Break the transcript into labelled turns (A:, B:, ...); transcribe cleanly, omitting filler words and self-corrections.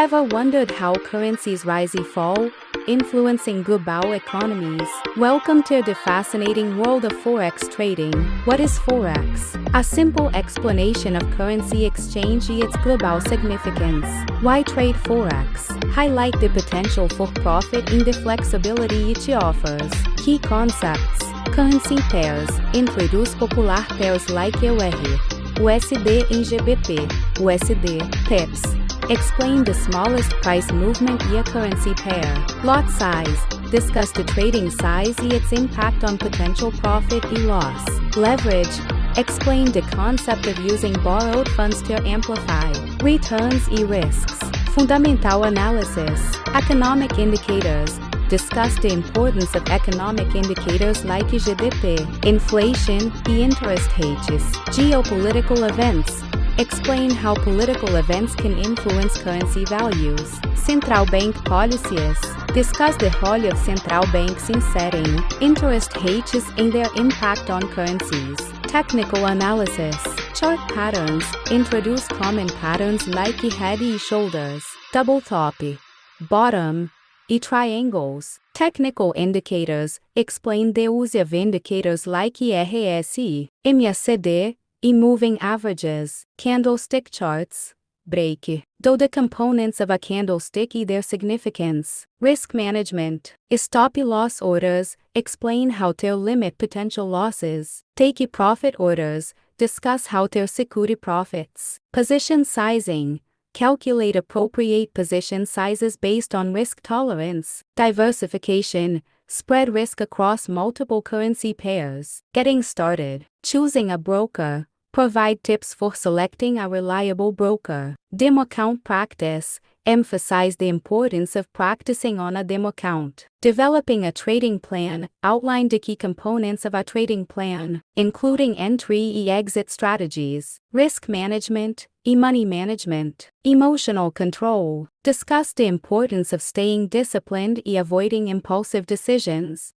A: Ever wondered how currencies rise and fall, influencing global economies? Welcome to the fascinating world of Forex trading. What is Forex? A simple explanation of currency exchange and its global significance. Why trade Forex? Highlight the potential for profit and the flexibility it offers. Key concepts. Currency pairs. Introduce popular pairs like EUR, USD and GBP, USD, PEPs. Explain the smallest price movement via currency pair. Lot size. Discuss the trading size and its impact on potential profit and loss. Leverage. Explain the concept of using borrowed funds to amplify returns and risks. Fundamental analysis. Economic indicators. Discuss the importance of economic indicators like GDP, inflation, and interest rates. Geopolitical events. Explain how political events can influence currency values. Central bank policies. Discuss the role of central banks in setting interest rates and their impact on currencies. Technical analysis. Chart patterns. Introduce common patterns like head and shoulders, double top, bottom, and triangles. Technical indicators. Explain the use of indicators like RSI, MACD, and moving averages. Candlestick charts. Break. Though the components of a candlestick and their significance. Risk management. Stop loss orders. Explain how to limit potential losses. Take profit orders. Discuss how to secure profits. Position sizing. Calculate appropriate position sizes based on risk tolerance. Diversification. Spread risk across multiple currency pairs. Getting started. Choosing a broker. Provide tips for selecting a reliable broker. Demo account practice. Emphasize the importance of practicing on a demo account. Developing a trading plan. Outline the key components of a trading plan, including entry and exit strategies, risk management, and money management. Emotional control. Discuss the importance of staying disciplined and avoiding impulsive decisions.